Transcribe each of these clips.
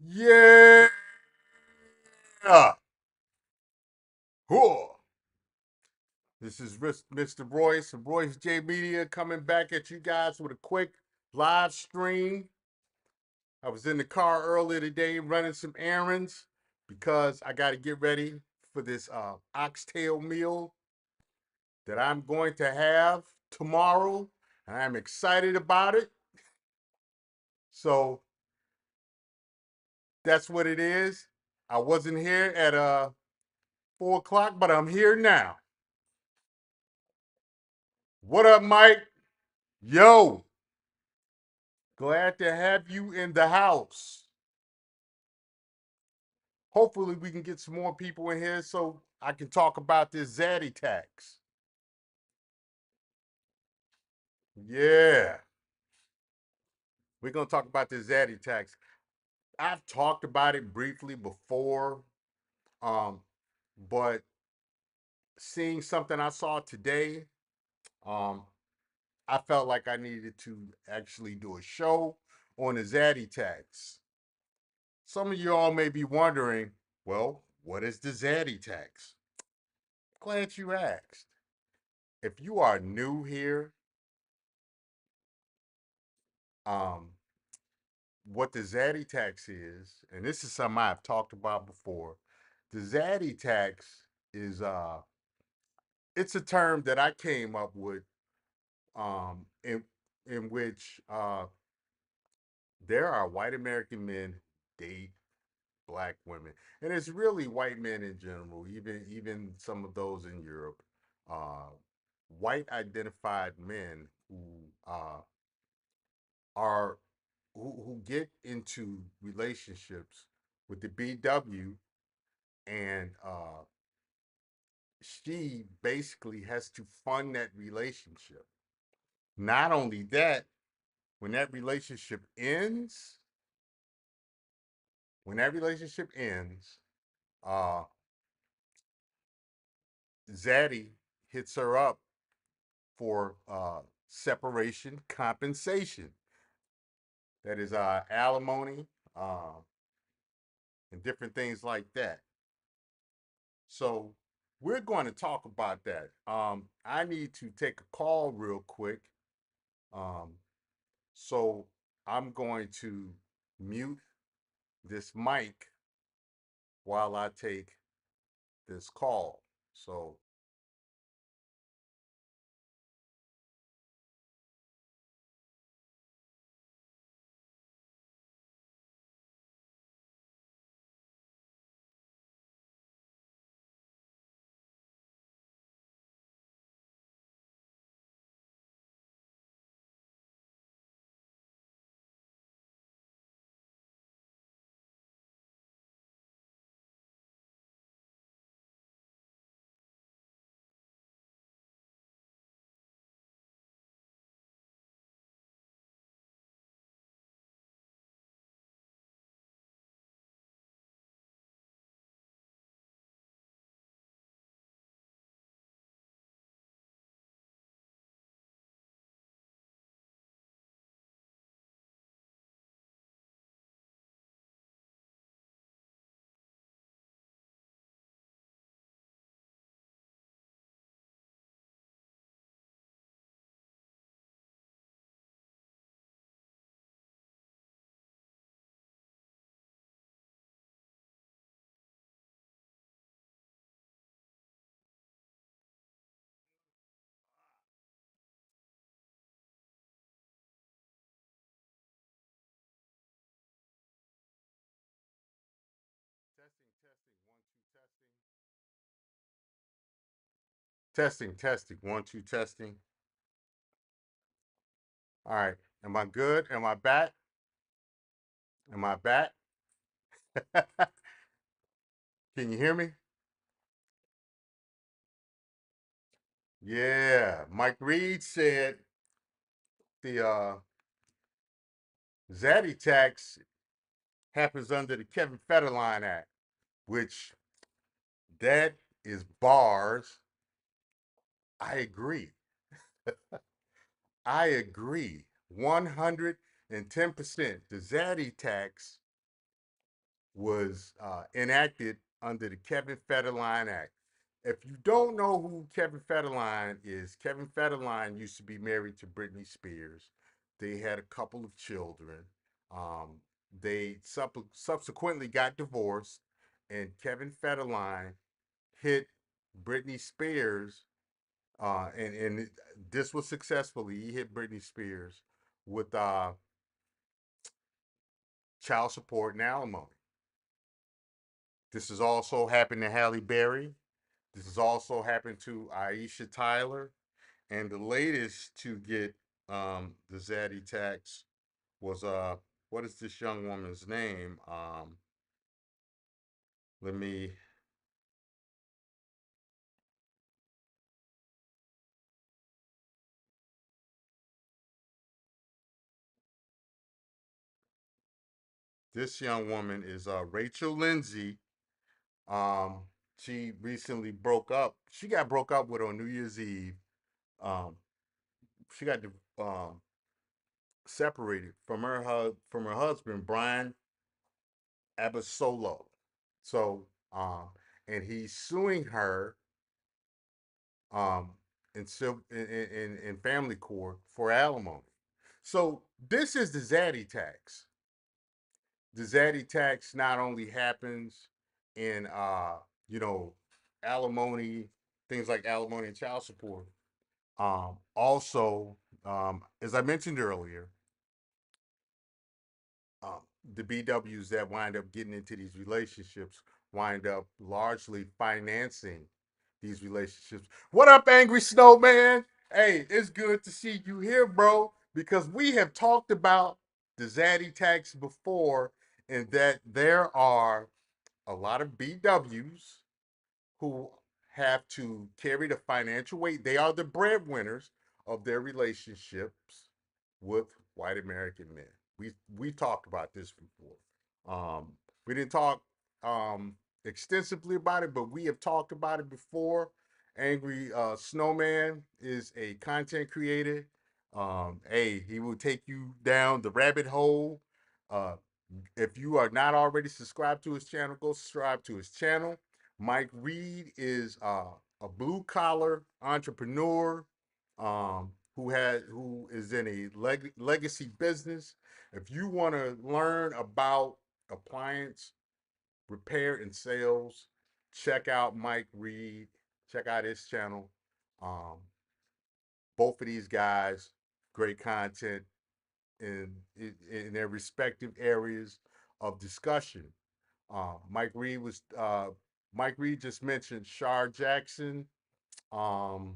Yeah. Whoa. This is Mr. Royce of Royce J Media coming back at you guys with a quick live stream. I was in the car earlier today running some errands because I got to get ready for this oxtail meal that I'm going to have tomorrow. And I'm excited about it. So that's what it is. I wasn't here at 4 o'clock, but I'm here now. What up, Mike? Yo, glad to have you in the house. Hopefully, we can get some more people in here so I can talk about this Zaddy tax. Yeah, we're going to talk about this Zaddy tax. I've talked about it briefly before, um, but seeing something I saw today, um, I felt like I needed to actually do a show on the Zaddy tax. Some of y'all may be wondering, well, what is the Zaddy tax? Glad you asked. If you are new here, um, what the Zaddy tax is, and this is something I've talked about before. The Zaddy tax is it's a term that I came up with in which there are white American men date black women, and it's really white men in general, even some of those in Europe, uh, white identified men who are who get into relationships with the BW, and she basically has to fund that relationship. Not only that, when that relationship ends, when that relationship ends, uh, Zaddy hits her up for separation compensation. That is alimony and different things like that. So we're going to talk about that. I need to take a call real quick. Um, so I'm going to mute this mic while I take this call. So testing, testing, 1 2 testing. All right, am I good? Am I back? Am I back? Can you hear me? Yeah, Mike Reed said the Zaddy tax happens under the Kevin Federline Act, which that is bars. I agree. I agree. 110%. The Zaddy tax was enacted under the Kevin Federline Act. If you don't know who Kevin Federline is, Kevin Federline used to be married to Britney Spears. They had a couple of children. Um, they subsequently got divorced, and Kevin Federline hit Britney Spears, and this was successfully. He hit Britney Spears with child support and alimony. This has also happened to Halle Berry. This has also happened to Aisha Tyler. And the latest to get the Zaddy tax was what is this young woman's name? Let me This young woman is Rachel Lindsay. Um, she recently broke up. She got broke up with on New Year's Eve. Um, she got separated from her husband Brian Abasolo. So and he's suing her um in family court for alimony. So this is the Zaddy tax. The Zaddy tax not only happens in you know alimony, things like alimony and child support. Also, as I mentioned earlier, um, the BWs that wind up getting into these relationships wind up largely financing these relationships. What up, Angry Snowman? Hey, it's good to see you here, bro, because we have talked about the Zaddy tax before, and that there are a lot of BWs who have to carry the financial weight. They are the breadwinners of their relationships with white American men. We talked about this before. We didn't talk um, extensively about it, but we have talked about it before. Angry Snowman is a content creator. Hey, he will take you down the rabbit hole. Uh, if you are not already subscribed to his channel, go subscribe to his channel. Mike Reed is a blue collar entrepreneur who is in a legacy business. If you want to learn about appliance repair and sales, check out Mike Reed. Check out his channel. Um, both of these guys, great content in their respective areas of discussion. Mike Reed was Mike Reed just mentioned Shar Jackson. Um,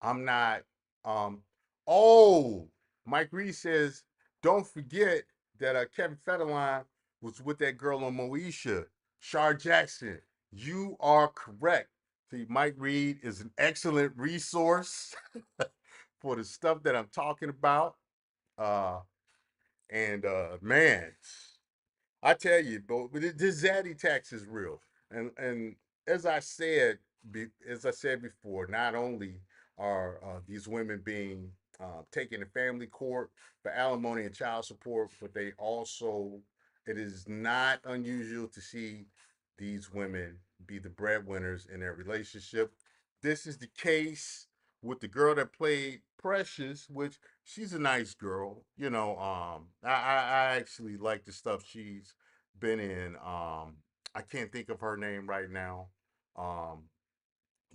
I'm not. Um, oh, Mike Reed says, don't forget that Kevin Federline was with that girl on Moesha, Shar Jackson. You are correct. See, Mike Reed is an excellent resource for the stuff that I'm talking about. Uh, and man, I tell you, but this Zaddy tax is real, and as I said, as I said before, not only are these women being taken to family court for alimony and child support, but they also, it is not unusual to see these women be the breadwinners in their relationship. This is the case with the girl that played Precious, which she's a nice girl. I actually like the stuff she's been in. I can't think of her name right now, um,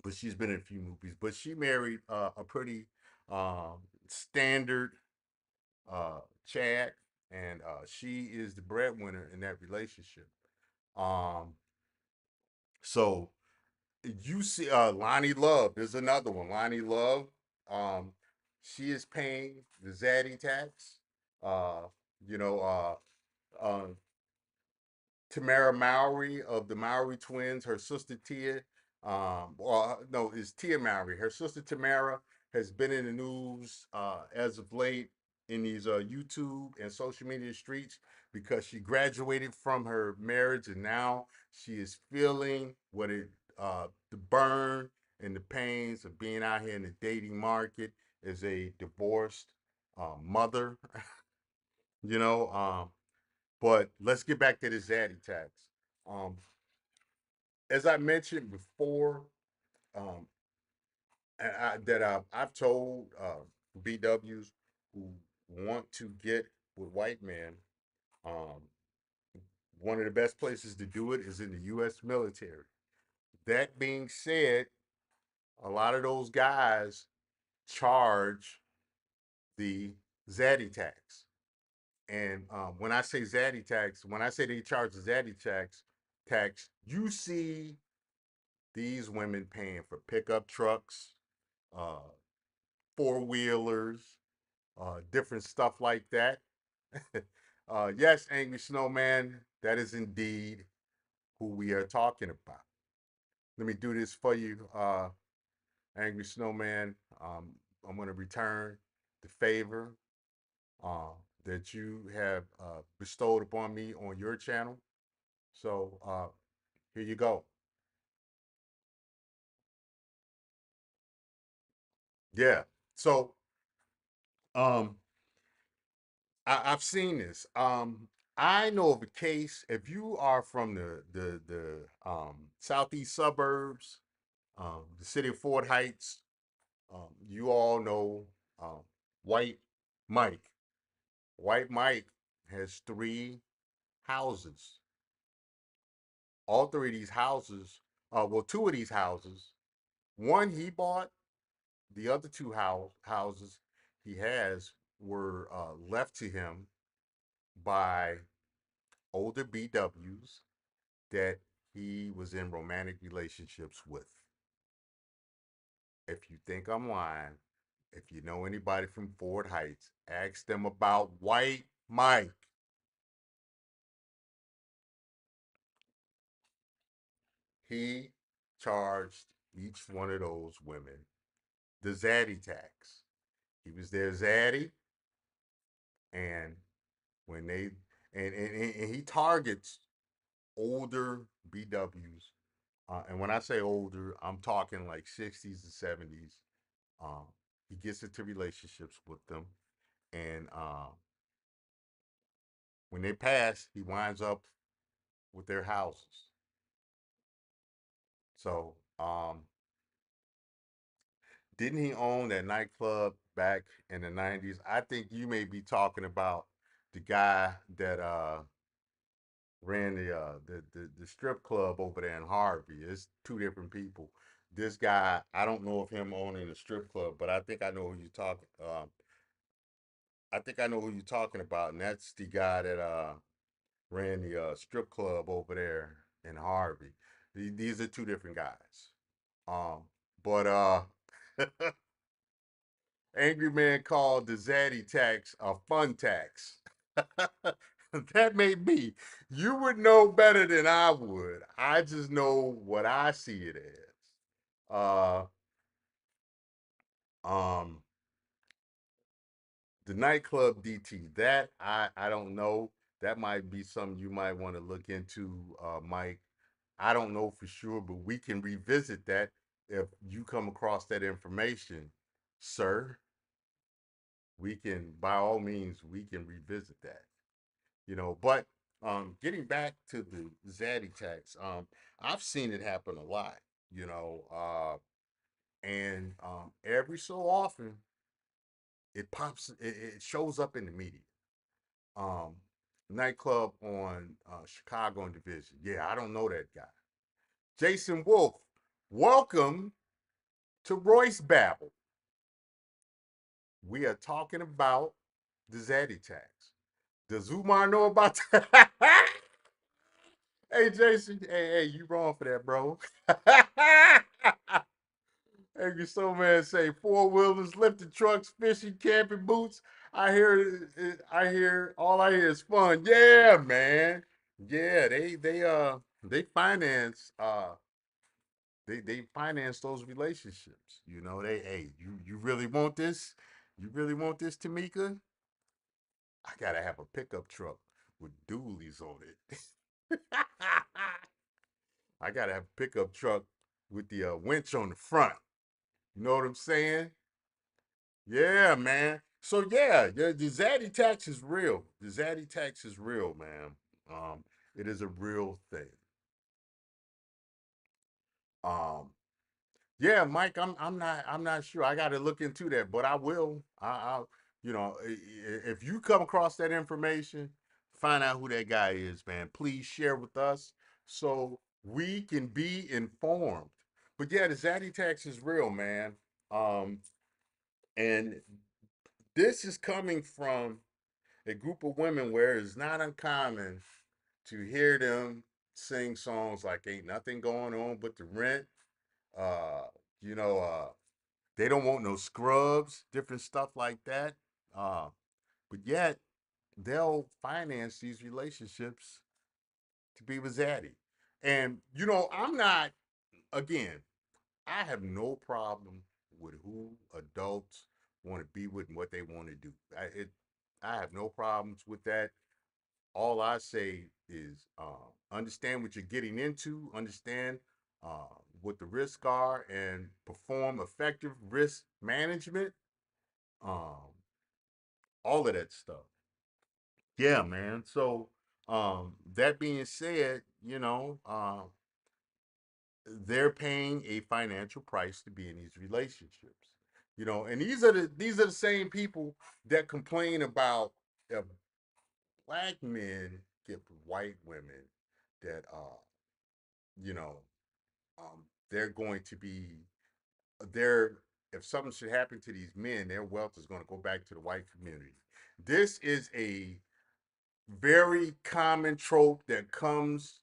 but she's been in a few movies. But she married a pretty standard Chad, and she is the breadwinner in that relationship. Um, so you see, Lonnie Love. There's another one, Lonnie Love. Um, she is paying the Zaddy tax. Uh, you know, uh, Tamara Mowry of the Mowry twins, her sister Tia, well, no, it's Tia Mowry. Her sister Tamara has been in the news as of late in these YouTube and social media streets because she graduated from her marriage and now she is feeling the burn and the pains of being out here in the dating market as a divorced mother. you know, um, But let's get back to the Zaddy tax. Um, as I mentioned before, um, I've told BWs who want to get with white men, um, one of the best places to do it is in the U.S. military. That being said, a lot of those guys charge the Zaddy tax. And when I say Zaddy tax, when I say they charge the Zaddy tax, you see these women paying for pickup trucks, uh, four wheelers, different stuff like that. Yes, Angry Snowman, that is indeed who we are talking about. Let me do this for you, Angry Snowman. I'm going to return the favor uh, that you have bestowed upon me on your channel. So here you go. Yeah. So um, I've seen this. I know of a case. If you are from the southeast suburbs, the city of Fort Heights, you all know um, White Mike. White Mike has three houses. All three of these houses, well, two of these houses, one he bought, the other two houses he has were left to him by older BWs that he was in romantic relationships with. If you think I'm lying, if you know anybody from Fort Heights, ask them about White Mike. He charged each one of those women the Zaddy tax. He was their Zaddy, and when they and he targets older BWs. And when I say older, I'm talking like 60s and 70s. Um, he gets into relationships with them, and when they pass, he winds up with their houses. So, didn't he own that nightclub back in the 90s? I think you may be talking about the guy that ran the strip club over there in Harvey. It's two different people. This guy, I don't know of him owning a strip club, but I think I know who you're talking. I think I know who you're talking about, and that's the guy that ran the strip club over there in Harvey. These are two different guys. Um, but Angry Man called the Zaddy tax a fun tax. That may be. You would know better than I would. I just know what I see it as. Um, the nightclub DT. That I don't know. That might be something you might want to look into, Mike. I don't know for sure, but we can revisit that if you come across that information, sir. We can, by all means, we can revisit that. But getting back to the Zaddy tax, I've seen it happen a lot, and every so often it shows up in the media. Um, Nightclub on Chicago and Division. Yeah, I don't know that guy. Jason Wolf, welcome to Royce Babble. We are talking about the Zaddy tax. Does Umar know about that? Hey Jason, hey, you wrong for that, bro. Angry Soul Man say four wheelers, lifted trucks, fishing, camping boots. All I hear is fun. Yeah, man. Yeah, they finance they finance those relationships. You really want this? You really want this, Tamika? I gotta have a pickup truck with dualies on it. I gotta have a pickup truck with the winch on the front. You know what I'm saying? Yeah, man. So yeah, the Zaddy tax is real. The Zaddy tax is real, man. It is a real thing. Um, yeah, Mike, I'm not sure. I got to look into that, but I will. I if you come across that information, find out who that guy is, man. Please share with us so we can be informed. But yeah, the Zaddy tax is real, man. Um, and this is coming from a group of women where it's not uncommon to hear them sing songs like "Ain't Nothing Going On But the Rent." Uh, you know, they don't want no scrubs, different stuff like that. Uh, but yet they'll finance these relationships to be with Zaddy. And I'm not. Again, I have no problem with who adults want to be with and what they want to do. I have no problems with that. All I say is understand what you're getting into, understand what the risks are, and perform effective risk management. Um, all of that stuff. Yeah, man. So, that being said, they're paying a financial price to be in these relationships. And these are the same people that complain about if black men get white women that you know, they're going to be they're if something should happen to these men, their wealth is going to go back to the white community. This is a very common trope that comes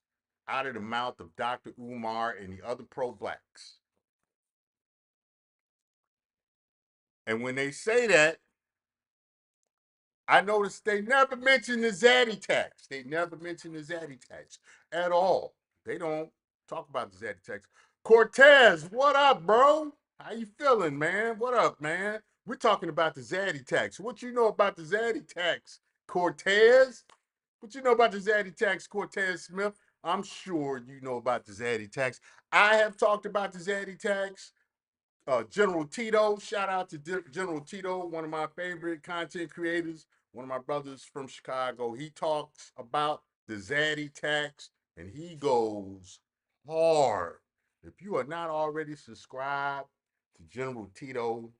out of the mouth of Dr. Umar and the other pro-blacks. And when they say that, I noticed they never mention the Zaddy tax. They never mention the Zaddy tax at all. They don't talk about the Zaddy tax. Cortez, what up, bro? How you feeling, man? What up, man? We're talking about the Zaddy tax. What you know about the Zaddy tax, Cortez? What you know about the Zaddy tax, Cortez Smith? I'm sure you know about the Zaddy tax. I have talked about the Zaddy tax. General Tito, shout out to General Tito, one of my favorite content creators, one of my brothers from Chicago. He talks about the Zaddy tax and he goes hard. If you are not already subscribed to General Tito,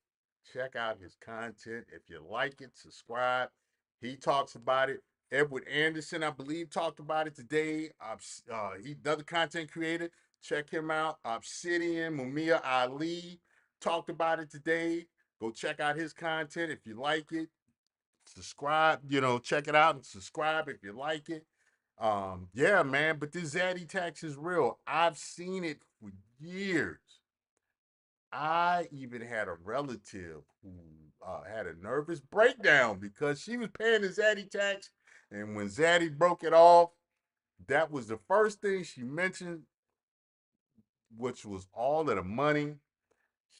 check out his content. If you like it, subscribe. He talks about it. Edward Anderson, I believe, talked about it today. He's another content creator. Check him out. Obsidian, Mumia Ali talked about it today. Go check out his content if you like it. Subscribe, check it out and subscribe if you like it. Yeah, man, but this Zaddy tax is real. I've seen it for years. I even had a relative who had a nervous breakdown because she was paying the Zaddy tax. And when Zaddy broke it off, that was the first thing she mentioned, which was all of the money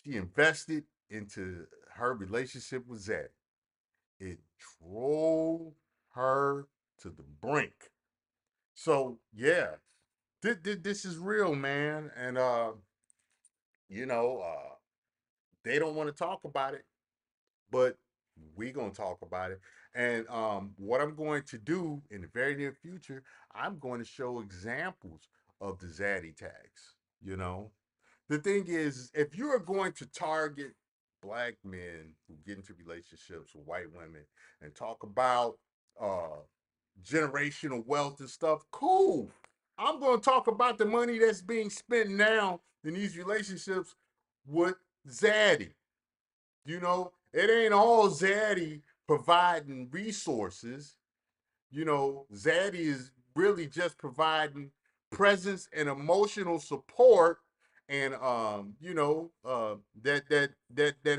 she invested into her relationship with Zaddy. It drove her to the brink. So yeah, this is real, man. And you know, uh, they don't want to talk about it, but we gonna talk about it. And what I'm going to do in the very near future, I'm going to show examples of the Zaddy tags. You know, the thing is, if you are going to target black men who get into relationships with white women and talk about uh, generational wealth and stuff, cool. I'm going to talk about the money that's being spent now in these relationships with Zaddy. It ain't all Zaddy providing resources. Zaddy is really just providing presence and emotional support, and that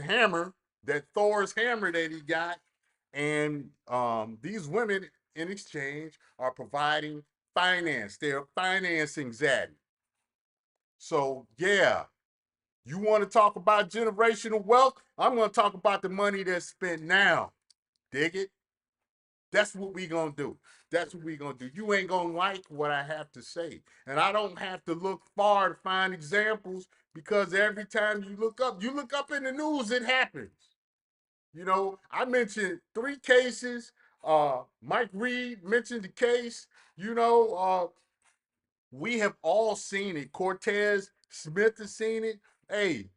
hammer, that Thor's hammer that he got, and these women in exchange are providing finance. They're financing Zaddy. So yeah, you want to talk about generational wealth? I'm going to talk about the money that's spent now. Dig it? That's what we gonna do. That's what we gonna do. You ain't gonna like what I have to say. And I don't have to look far to find examples because every time you look up in the news, it happens. I mentioned 3 cases. Mike Reed mentioned the case. You know, we have all seen it. Cortez Smith has seen it. Hey,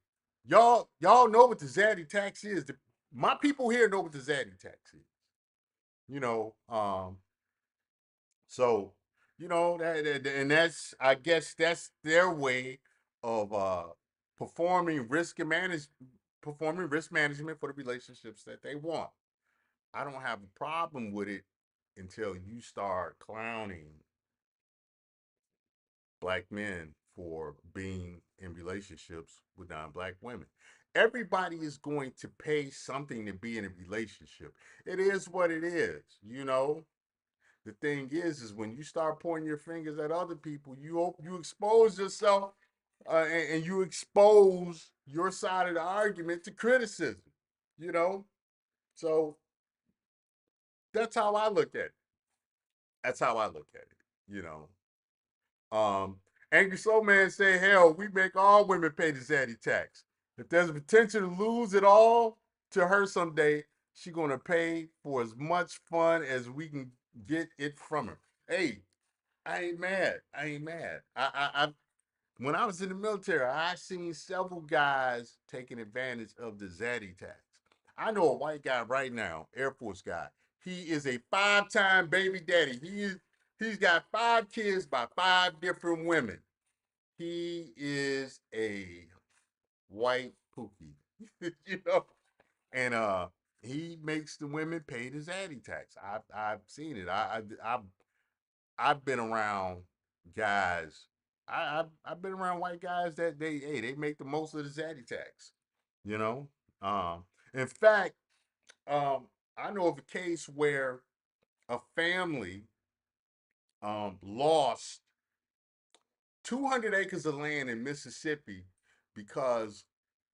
y'all know what the Zaddy tax is. My people here know what the Zaddy tax is. You know, so and that's, I guess that's their way of performing risk management for the relationships that they want. I don't have a problem with it until you start clowning black men for being in relationships with non-black women. Everybody is going to pay something to be in a relationship. It is what it is, you know. The thing is when you start pointing your fingers at other people, you expose yourself, and you expose your side of the argument to criticism. You know, so that's how I look at it. That's how I look at it. You know, Angry Soul Man say, hell, we make all women pay the zaddy tax. If there's a potential to lose it all to her someday, she gonna pay for as much fun as we can get it from her. Hey, I ain't mad. I ain't mad. When I was in the military, I seen several guys taking advantage of the zaddy tax. I know a white guy right now, Air Force guy. He is a 5-time baby daddy. He's got 5 kids by 5 different women. He is a white pookie, you know, and he makes the women pay the zaddy tax. I've seen it. I've been around guys. I've been around white guys that they make the most of the zaddy tax. You know, in fact, I know of a case where a family lost 200 acres of land in Mississippi because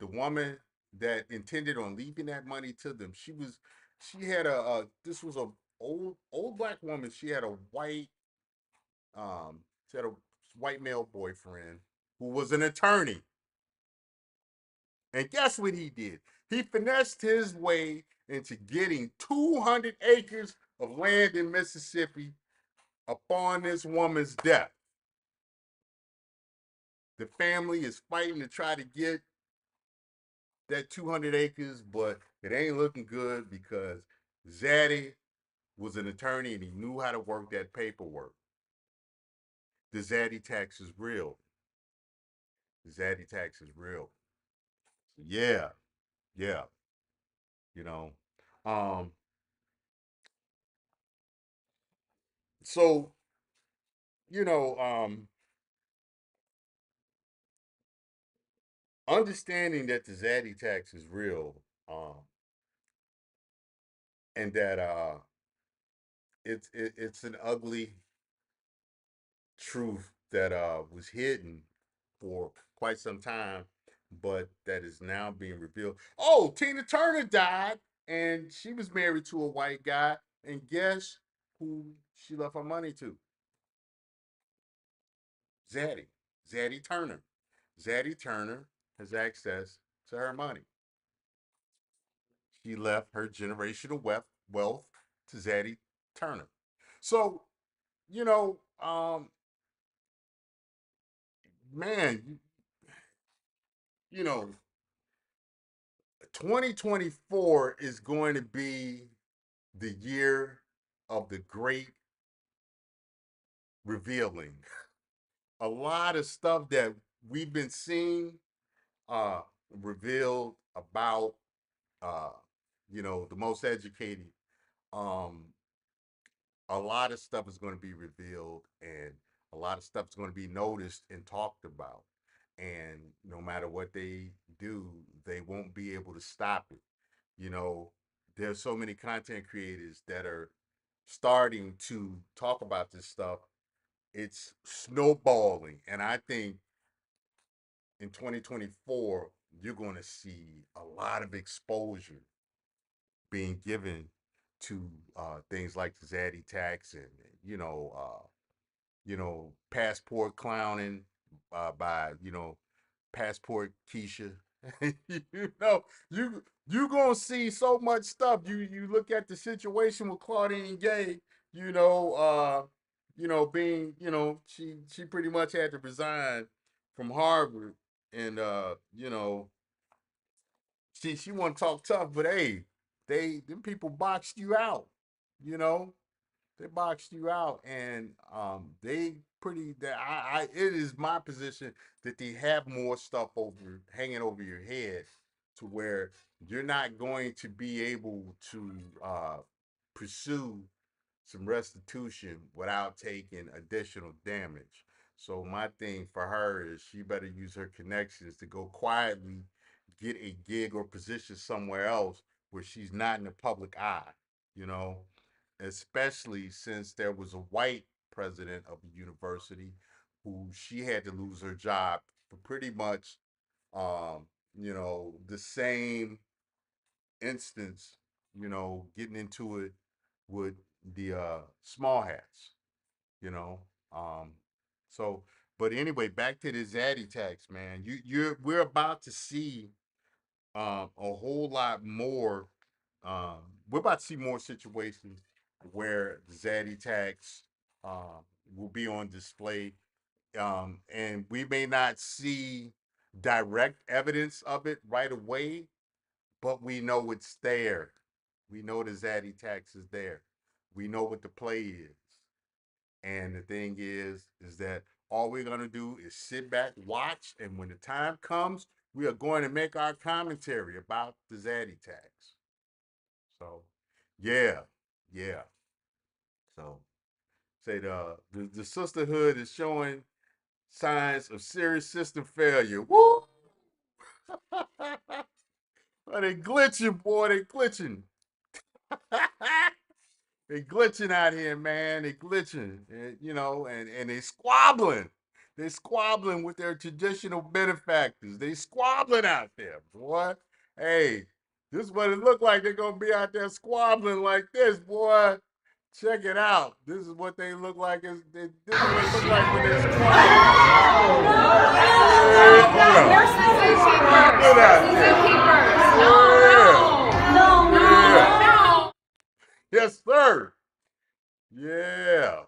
the woman that intended on leaving that money to them, she had this was a old black woman. She had a white male boyfriend who was an attorney. And guess what he did? He finessed his way into getting 200 acres of land in Mississippi upon this woman's death. The family is fighting to try to get that 200 acres, but it ain't looking good because Zaddy was an attorney and he knew how to work that paperwork. The Zaddy tax is real. The Zaddy tax is real. Yeah, yeah, you know. Um, so you know, understanding that the Zaddy tax is real, and that it's an ugly truth that was hidden for quite some time, but that is now being revealed. Oh, Tina Turner died, and she was married to a white guy, and guess who she left her money to? Zaddy, Zaddy Turner. Zaddy Turner has access to her money. She left her generational wealth to Zaddy Turner. So, you know, man, you know, 2024 is going to be the year of the great revealing. A lot of stuff that we've been seeing uh revealed about uh the most educated. Um a lot of stuff is going to be revealed, and a lot of stuff is going to be noticed and talked about. And no matter what they do, they won't be able to stop it. You know, there's so many content creators that are starting to talk about this stuff. It's snowballing. And I think in 2024, you're going to see a lot of exposure being given to things like the Zaddy tax and, passport clowning by, Passport Keisha. you know, you gonna see so much stuff. You look at the situation with Claudine Gay, you know, being, she pretty much had to resign from Harvard, and she want to talk tough, but hey, them people boxed you out, you know. They boxed you out, and they pretty. That it is my position that they have more stuff hanging over your head, to where you're not going to be able to pursue some restitution without taking additional damage. So my thing for her is she better use her connections to go quietly get a gig or position somewhere else where she's not in the public eye, you know, especially since there was a white president of the university who she had to lose her job for pretty much the same instance, getting into it with the small hats, you know. Um, so, but anyway, back to the Zaddy tax, man. We're about to see a whole lot more. We're about to see more situations where the Zaddy tax will be on display, and we may not see direct evidence of it right away, but we know it's there. We know the Zaddy tax is there. We know what the play is. And the thing is that all we're gonna do is sit back, watch, and when the time comes, we are going to make our commentary about the Zaddy tax. So, yeah, yeah. So, say the sisterhood is showing signs of serious system failure. Woo! Oh, they glitching, boy. They glitching. They glitching out here, man. They glitching, and they squabbling. They squabbling with their traditional benefactors. They squabbling out there, boy. Hey, this is what it look like. They're gonna be out there squabbling like this, boy. Check it out. This is what they look like. This is what it look like when they're squabbling. They're squabbling out there. Yeah. Yes, sir. Yeah.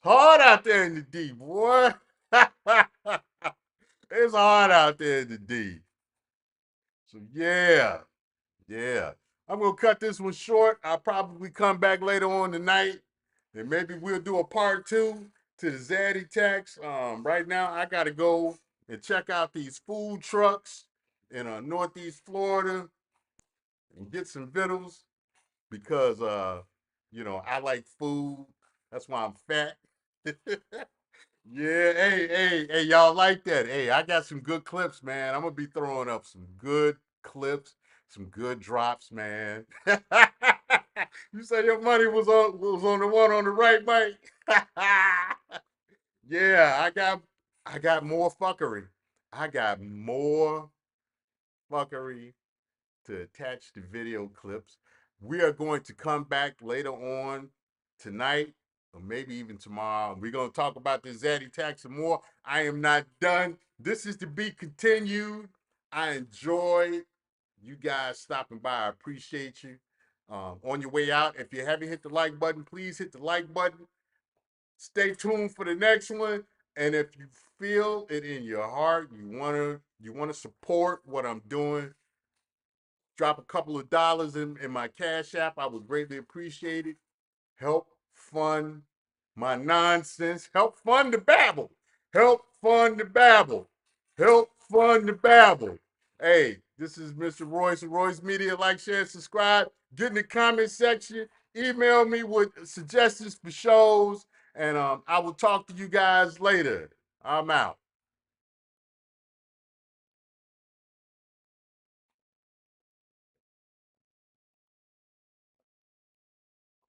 Hard out there in the D, boy. It's hard out there in the D. So yeah, yeah. I'm gonna cut this one short. I'll probably come back later on tonight, and maybe we'll do a part two to the Zaddy tax. Right now I gotta go and check out these food trucks in Northeast Florida and get some vittles because I like food. That's why I'm fat. Yeah, hey, y'all like that? Hey, I got some good clips, man. I'm gonna be throwing up some good clips, some good drops, man. You said your money was on the one on the right, Mike. Yeah, I got more fuckery. I got more fuckery to attach to video clips. We are going to come back later on tonight or maybe even tomorrow. We're going to talk about the Zaddy tax some more. I am not done. This is to be continued. I enjoy you guys stopping by. I appreciate you. On your way out, if you haven't hit the like button, please hit the like button. Stay tuned for the next one. And if you feel it in your heart, you wanna support what I'm doing, drop a couple of dollars in my Cash App. I would greatly appreciate it. Help fund my nonsense. Help fund the Babble. Help fund the Babble. Help fund the Babble. Hey, this is Mr. Royce and Royce Media. Like, share, and subscribe. Get in the comment section. Email me with suggestions for shows. And I will talk to you guys later. I'm out.